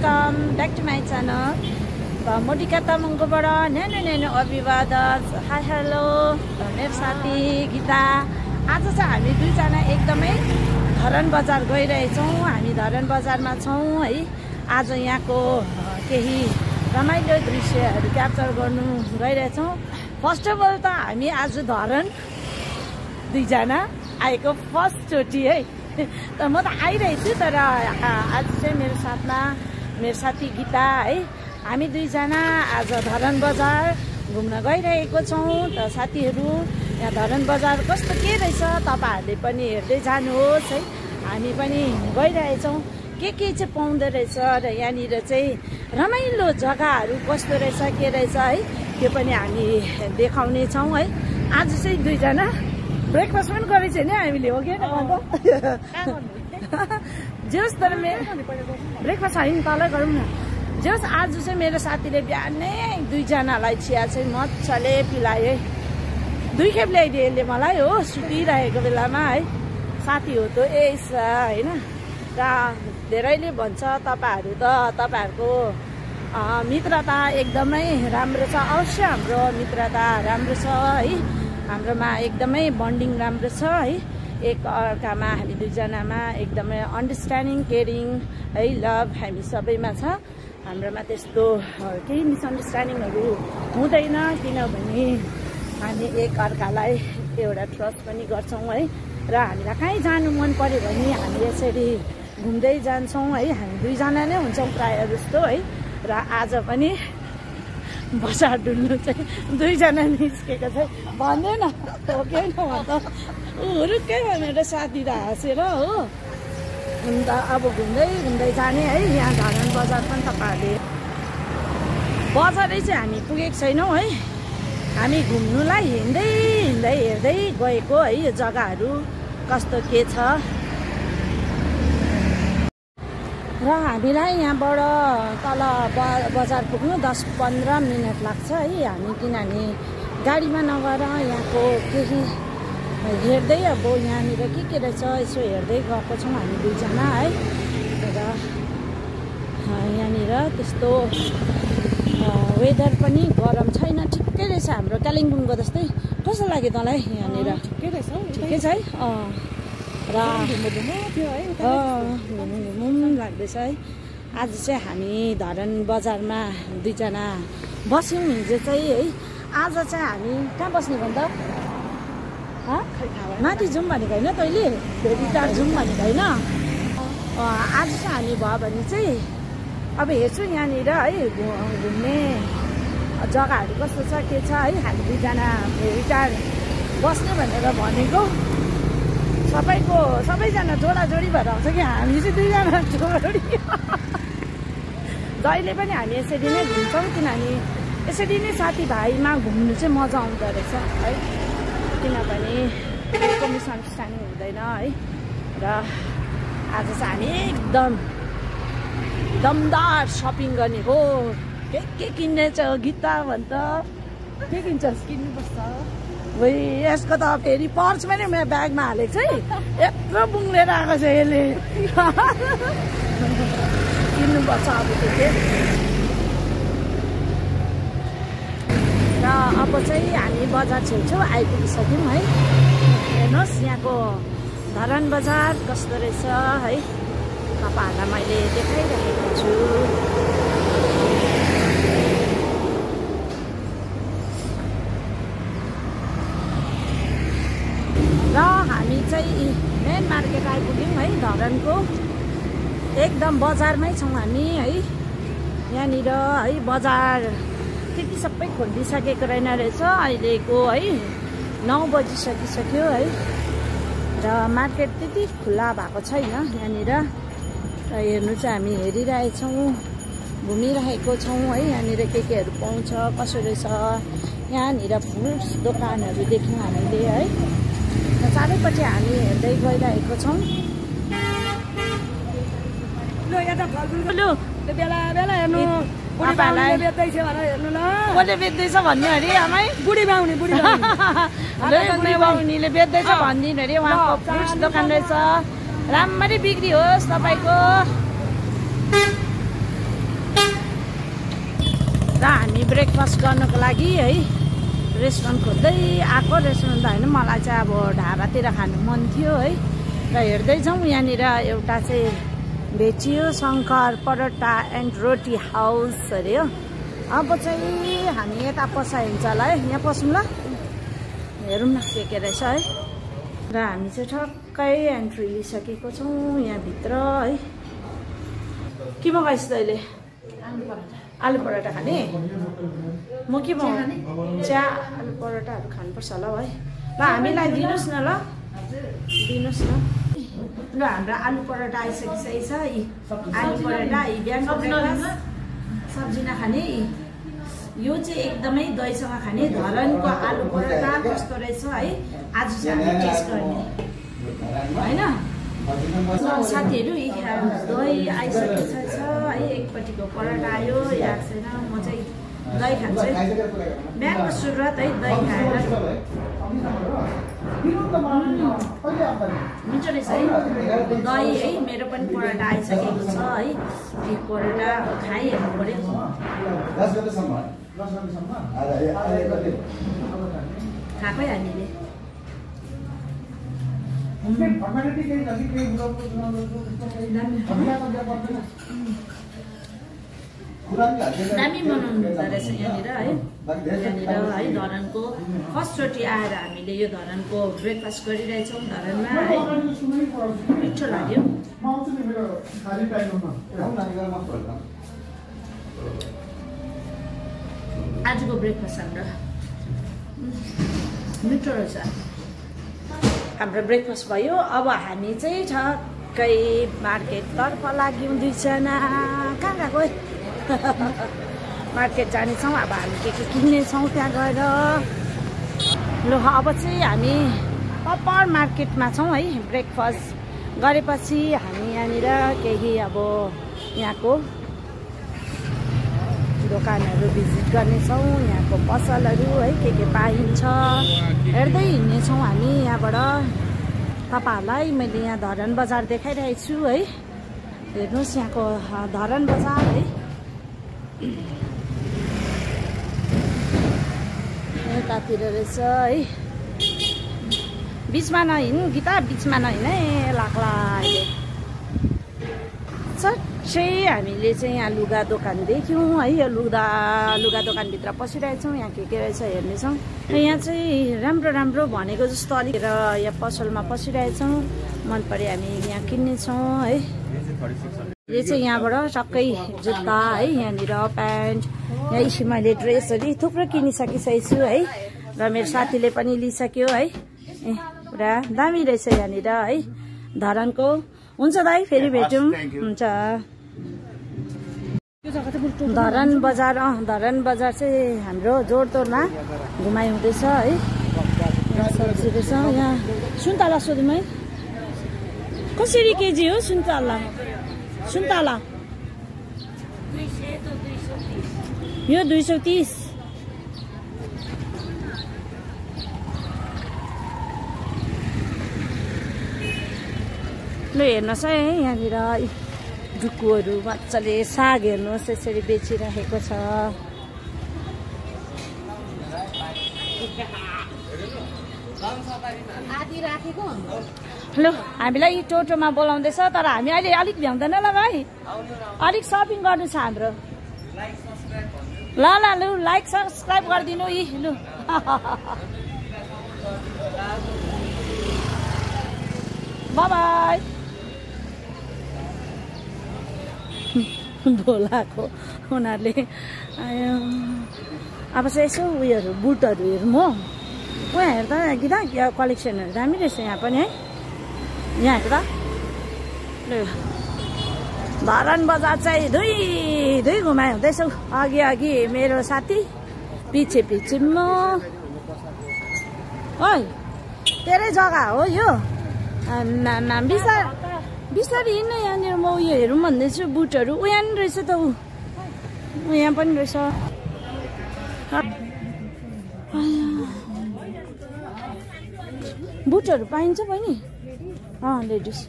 Welcome back to my channel. Motika तामाङकोबाट न्यानो अभिवादन। हाई हेलो मेरो साथी गीता। आज चाहिँ हामी दुईजना एकदमै धरान बजार गइरहेछौँ। हामी धरान बजारमा छौँ है। आज यहाँको केही रमाइलो दृश्यहरू क्याप्चर गर्नु गइरहेछौँ। फर्स्ट अफ अल त हामी आज धरान दुईजना आएको फर्स्टचोटि है। तर म त आइरहेको छु, तर आज चाहिँ मेरो साथमा मेरो साथी गीता है, हामी दुईजना आज धरान बजार घुम्न गइरहेको छौँ। त साथीहरू यहाँ धरान बजार कस्तो के रहेछ तपाईँहरूले पनि हेर्दै जानुहोस् है। हामी पनि गइरहेछौँ के चाहिँ पाउँदो रहेछ र यहाँनिर चाहिँ रमाइलो जग्गाहरू कस्तो रहेछ के रहेछ है, त्यो पनि हामी देखाउने छौँ है। आज चाहिँ दुईजना ब्रेकफास्ट पनि गरेको छैन हामीले, हो कि जोस्, तर मेरो ब्रेकफास्ट होइन तल गरौँ न। जोस् आज चाहिँ मेरो साथीले बिहानै दुईजनालाई चिया चाहिँ मजाले पिलायो है। 2 खेप ल्याइदियो यसले मलाई हो, सुतिरहेको बेलामा है। साथी हो त होइन। र धेरैले भन्छ तपाईँहरूको मित्रता एकदमै राम्रो छ। अवश्य हाम्रो मित्रता राम्रो छ है। हाम्रोमा एकदमै बन्डिङ राम्रो छ है। एक अर्कामा हामी दुईजनामा एकदमै अन्डरस्ट्यान्डिङ केयरिङ है, लभ हामी सबैमा छ। हाम्रोमा त्यस्तो केही मिसअन्डरस्ट्यान्डिङहरू हुँदैन, किनभने हामी एक अर्कालाई एउटा ट्रस्ट पनि गर्छौँ है। र हामीलाई कहीँ जानु मन पर्यो भने हामी यसरी घुम्दै जान्छौँ है। हामी दुईजना नै हुन्छौँ प्रायः जस्तो है। र आज पनि बजार डुल्नु चाहिँ दुईजना निस्केको चाहिँ भन्दैन, हो कि होइन रुक्कै भनेर साथी हाँसेर हो। अन्त अब घुम्दै जाने है। यहाँ धरान बजार पनि तपाईँहरूले बजारै चाहिँ हामी पुगेको छैनौँ है। हामी घुम्नुलाई हिँड्दै हेर्दै गएको है। यो जग्गाहरू कस्तो के छ। र हामीलाई यहाँबाट तल बजार पुग्नु 10-15 मिनट लाग्छ है। हामी किनभने गाडीमा नगएर यहाँको केही हेर्दै अब यहाँनिर के रहेछ यसो हेर्दै गएको छौँ हामी दुईजना है। र यहाँनिर त्यस्तो वेदर पनि गरम छैन, ठिकै रहेछ। हाम्रो कालिम्पोङको जस्तै। कस्तो लाग्यो तँलाई यहाँनिर? ठिकै रहेछ, ठिकै छ है। र घुम्नु लाग्दैछ है। आज चाहिँ हामी धरान बजारमा दुईजना बस्यौँ हिजो चाहिँ है। आज चाहिँ हामी कहाँ बस्ने भन्दा माथि जाउँ भनेको होइन, तैँले भेरी टाढ जाउँ भनेको होइन। आज चाहिँ हामी भयो भने चाहिँ अब हेर्छु यहाँनिर है घुम्ने जग्गाहरू कस्तो छ के छ है। हामी दुईजना भेरी टाढ बस्ने भनेर भनेको। सबैजना जोडी भएर आउँछ कि हामी चाहिँ दुईजना जोडी। जहिले पनि हामी यसरी नै घुम्छौँ, किनभने यसरी नै साथीभाइमा घुम्नु चाहिँ मजा आउँदो रहेछ है। किनभने को मिसअन्डरस्ट्यान्डिङ हुँदैन है। र आज चाहिँ हामी एकदम दमदार सपिङ गर्ने हो। के किन्ने छ गीता भन्छ? के किन्छस्? किन्नुपर्छ भाइ। यसको त फेरि पर्स पनि मेरो ब्यागमा हालेको छ है। यत्रो बुङ्लेर आएको छ यसले। किन्नुपर्छ अब के। र अब चाहिँ हामी बजार छेउछेउ आइपुगिसक्यौँ है। हेर्नुहोस् यहाँको धरान बजार कस्तो रहेछ है, तपाईँहरूलाई मैले देखाइरहेको छु। र हामी चाहिँ मेन मार्केट आइपुग्यौँ है धरानको। एकदम बजारमै छौँ हामी है। यहाँनिर है बजार त्यति सबै खोलिसकेको रहेन रहेछ अहिलेको है। 9 बजिसकिसक्यो है। र मार्केट त्यति खुल्ला भएको छैन यहाँनिर। र हेर्नु चाहिँ हामी हेरिरहेछौँ, घुमिरहेको छौँ है। यहाँनिर केहरू पाउँछ कसो रहेछ। यहाँनिर फ्रुट्स दोकानहरू देख्यौँ हामीले है। र चारैपट्टि हामी हेर्दै गइरहेको छौँ। बेला हेर्नु कसले बेच्दैछ भन्ने अरे आमै? बुढी बाहुनीले बेच्दैछ भनिदिनु अरे। उहाँको फ्रुट्स दोकान रहेछ, राम्ररी बिक्री होस् तपाईँको। र हामी ब्रेकफास्ट गर्नको लागि है रेस्टुरेन्ट खोज्दै आएको। रेस्टुरेन्ट त होइन, मलाई चाहिँ अब ढाबातिर खानु मन थियो है। र हेर्दै जाउँ, यहाँनिर एउटा चाहिँ भेटियो Shankar parotta and roti house अरे हो। अब चाहिँ हामी यता पसाइ हुन्छ होला है, यहाँ पसौँ ल, हेरौँ न के रहेछ है। र हामी चाहिँ ठक्कै एन्ट्री लिइसकेको छौँ यहाँभित्र है। के मगाइस् तैँले? आलु पराठा खाने? म के मगाउने? चिया आलु पराठाहरू खानुपर्छ होला है। ल हामीलाई दिनुहोस् न, ल दिनुहोस् न। ल हाम्रो आलु पराठा आइसकिसकेको छ। आलु पराठा बिहानको ब्रेकफास्ट, सब्जी नखाने। यो चाहिँ एकदमै दहीसँग खाने धरनको आलु पराठा कस्तो रहेछ है, आज चाहिँ हामी टेस्ट गर्ने होइन। साथीहरू दही आइसकेको छ है। एकपट्टिको पराठा आयो, याद छैन। म चाहिँ दही खान्छु है, बिहानको सुरुवात है दही खाएर। मिठो रहेछ है दही है। मेरो पनि पराठा आइसकेको छ है। यो पराठा खाइहेर्नु पऱ्यो। खाएकै हामीले दामी बनाउनु हुँदो रहेछ यहाँनिर है। यहाँनिर है धरानको फर्स्टचोटि आएर हामीले यो धरानको ब्रेकफास्ट गरिरहेछौँ धरानमा है। मिठो लाग्यो। आजको ब्रेकफास्ट हाम्रो मिठो रहेछ। हाम्रो ब्रेकफास्ट भयो। अब हामी चाहिँ ठक्कै मार्केटतर्फ लाग्यौँ दुईजना। कहाँ गएको मार्केट जानेछौँ। अब हामी के किन्नेछौँ त्यहाँ गएर। ल अब चाहिँ हामी प्रपर मार्केटमा छौँ है। ब्रेकफास्ट गरेपछि हामी यहाँनिर केही अब यहाँको दोकानहरू भिजिट गर्नेछौँ। यहाँको पसलहरू है के पाइन्छ हेर्दै हिँड्नेछौँ हामी यहाँबाट। तपाईँहरूलाई मैले यहाँ धरान बजार देखाइरहेको छु है। हेर्नुहोस् यहाँको धरान बजार है। यतातिर रहेछ है। बिचमा नहिँड गीता, बिचमा नहिँड है, लाग्ला अहिले। सच्चै हामीले चाहिँ यहाँ लुगा दोकान देख्यौँ है। यो लुगा दोकानभित्र पसिरहेछौँ। यहाँ के रहेछ हेर्नेछौँ। यहाँ चाहिँ राम्रो भनेको जस्तो अलिक यहाँ पसलमा पसिरहेछौँ। मन पऱ्यो हामी यहाँ किन्नेछौँ है। यो चाहिँ यहाँबाट टक्कै जुत्ता है, यहाँनिर प्यान्ट, यहाँ मैले ड्रेसहरू थुप्रो किनिसकिसकेको छु है। र मेरो साथीले पनि लिइसक्यो है। पुरा दामी रहेछ यहाँनिर है धरानको। हुन्छ दाइ, फेरि भेटौँ। हुन्छ। धरान बजार चाहिँ हाम्रो जोडतोडमा घुमाइ हुँदैछ है। सब्जी रहेछ यहाँ। सुन्तला सोधौँ है, कसरी केजी हो सुन्तला? यो 230। ल हेर्नुहोस् है यहाँनिर डुकुहरू मजाले साग हेर्नुहोस् यसरी बेचिरहेको छ। हेलो, हामीलाई टोटोमा बोलाउँदैछ तर हामी अहिले अलिक भ्याउँदैन ल भाइ, अलिक सपिङ गर्नु छ हाम्रो। ल लु लाइक सब्सक्राइब गरिदिनु यी लु। बाई बोलाएको उनीहरूले। अब चाहिँ यसो उयोहरू बुटहरू हेरौँ हो। उहाँ हेर्दा गीता कलेक्सनहरू दामी रहेछ यहाँ पनि है। यहाँ हेर्दा ल धरान बजार चाहिँ दुई घुमाइ हुँदैछौँ। अघि मेरो साथी, पछि म। ओइ तेरै जग्गा हो यो। बिस्तारै हिँड्न यहाँनिर म उयो हेरौँ भन्दैछु बुटहरू। यहाँ पनि रहेछ त यहाँ पनि रहेछ। बुटहरू पाइन्छ बहिनी? लेडिज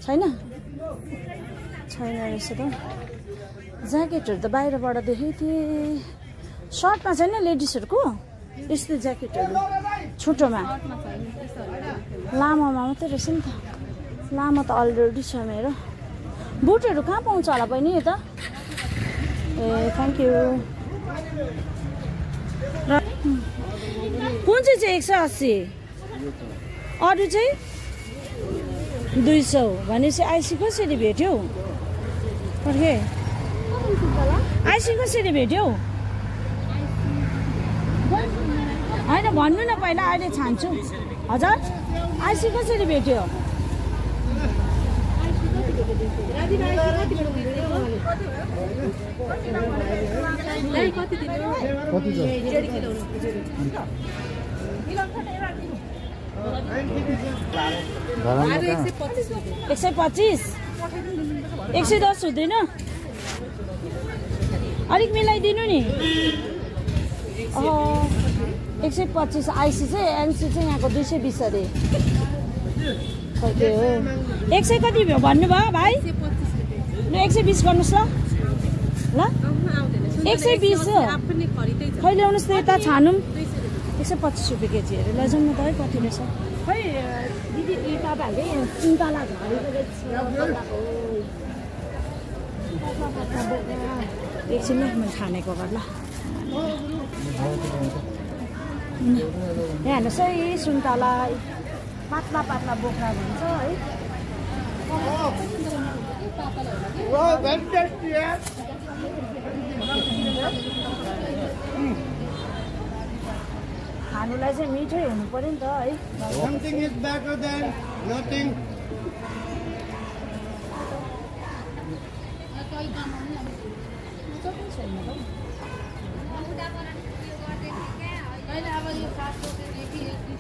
छैन रहेछ त। ज्याकेटहरू त बाहिरबाट देखेको थिएँ सर्टमा छैन लेडिजहरूको यस्तो ज्याकेटहरू छोटोमा लामोमा मात्रै रहेछ नि त लामो त अलरेडी छ मेरो बुटहरू कहाँ पाउँछ होला बहिनी यता ए थ्याङ्क यू र कुन चाहिँ 180 अरू चाहिँ 200 भनेपछि आइसी कसरी भेट्यौ पर्खे आइसी कसरी भेट्यौ होइन भन्नु न पहिला अहिले छान्छु हजुर आइसी कसरी भेट्यो एक सय 25 110 हुँदैन अलिक मिलाइदिनु नि 125 आइसी चाहिँ एनसी चाहिँ यहाँको 220 अरे 100 कति भयो भन्नुभयो भाइ 120 गर्नुहोस् ल 120 खै ल्याउनुहोस् त यता छानौँ 125 रुपियाँ केजी हेरेर लैजाउँ न त है कति रहेछ खै दिदी तपाईँहरूले सुन्तला झरेको रहेछ एकछिन मैले छानेको गर्ला यहाँ हेर्नुहोस् है सुन्तला पातला पातला बोक्रा भन्छ है खानुलाई चाहिँ मिठै हुनु पर्यो नि त है Something is better than nothing.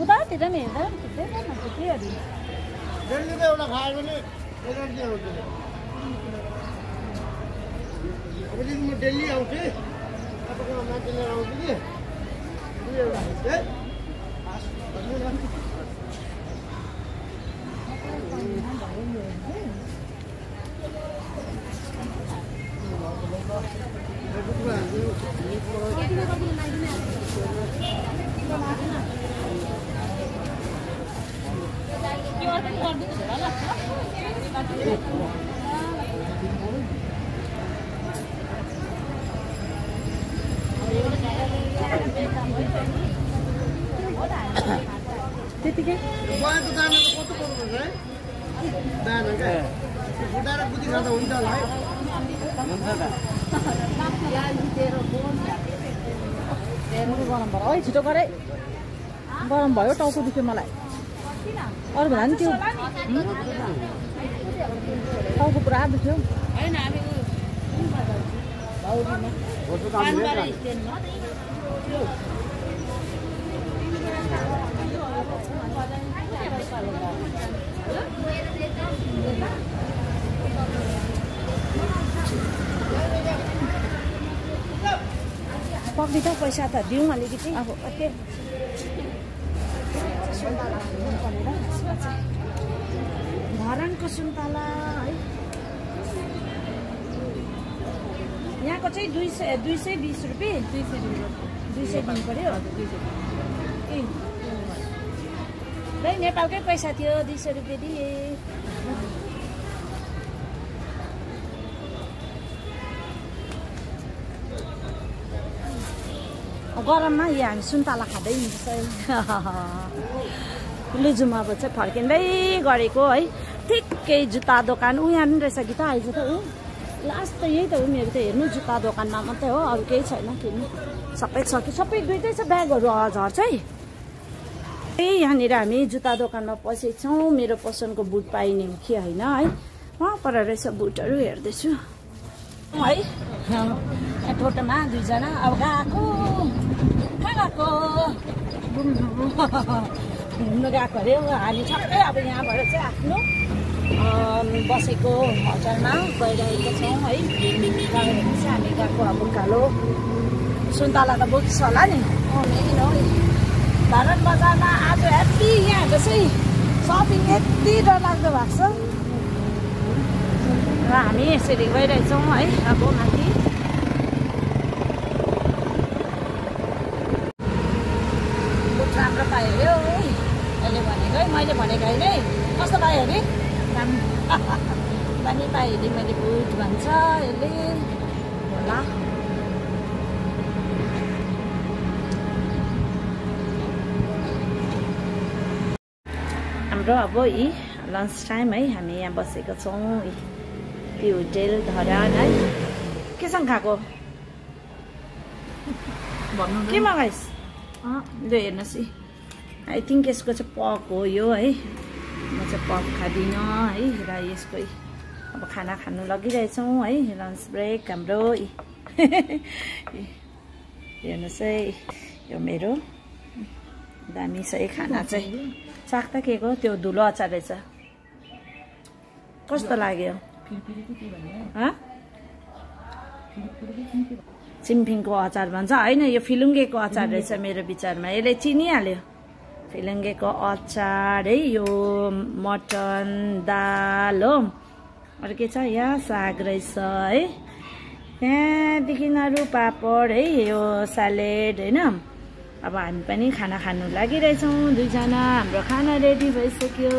उतातिर पनि हेर्दा के अरे डेली त एउटा खायो भने एनर्जी आउँछ अबदेखि म डेली आउँछु तपाईँको मान्छे लिएर आउँछु कि एउटा है त्यतिकै गएको दाना त कस्तो पर्नुपर्छ है दाना क्या उठाएर बुद्धि खाँदा हुन्छ होला है हुन्छ त गरम भयो है छिटो गरे गरम भयो टाउको दुख्यो मलाई अरू भन्दा नि त्यो टाउको पुरा दुख्यो पक्रिँदा पैसा त दिउँ अलिकति अब के धरानको सुन्तला है यहाँको चाहिँ 220 रुपियाँ 200 दिनु पर्यो ए नेपालकै पैसा थियो 200 रुपियाँ दिए गरममा यहाँ हामी सुन्तला खाँदै हिँड्छ लिजुम अब चाहिँ फर्किँदै गरेको है ठिक्कै जुत्ता दोकान ऊ यहाँ पनि रहेछ कि त आइज त ऊ लास्ट त यही त हो मेरो त हेर्नु जुत्ता दोकानमा मात्रै हो अरू केही छैन किन्नु सबै छ कि सबै दुइटै छ ब्यागहरू झर्छ है यहाँनिर हामी जुत्ता दोकानमा पसेछौँ मेरो पसलको बुट पाइने हो कि होइन है वहाँ पर रहेछ बुटहरू हेर्दैछु है टोटोमा दुईजना अब गएको कहाँ गएको घुम्नु गएको अरे हामी सबै अब यहाँबाट चाहिँ आफ्नो बसेको होटलमा गइरहेको छौँ है गएपछि हामी गएको अब उकालो सुन्तला त बोकिस् होला नि धरान बजारमा आज यति यहाँको चाहिँ सपिङ यति डरलाग्दो भएको छ र हामी यसरी गइरहेछौँ है अब माथि। राम्रो पायो है अहिले भनेको है, मैले भनेको होइन है। कस्तो पायो अरे पानी पायो अरे मैले बुट भन्छ यसले होला। हाम्रो अब यी लन्च टाइम है, हामी यहाँ बसेको छौँ त्यो होटेल धरान है। केसँग खाएको भन्नु के मगाइस्? ल हेर्नुहोस् है, आई थिङ्क यसको चाहिँ पक हो यो है। म चाहिँ पक खाँदिनँ है। र यसको अब खाना खानु लगिरहेछौँ है, लन्च ब्रेक हाम्रो। हेर्नुहोस् है, यो मेरो दामी छ है खाना चाहिँ। साग के को त्यो धुलो अचार रहेछ, कस्तो लाग्यो? चिम्फिङको अचार भन्छ होइन, यो फिलुङ्गेको अचार रहेछ मेरो विचारमा। यसले चिनिहाल्यो फिलुङ्गेको अचार है। यो मटन दाल हो, अरू के छ यहाँ साग रहेछ है। त्यहाँदेखि अरू पापड है, यो स्यालेड होइन। अब हामी पनि खाना खानु लागिरहेछौँ दुईजना। हाम्रो खाना रेडी भइसक्यो।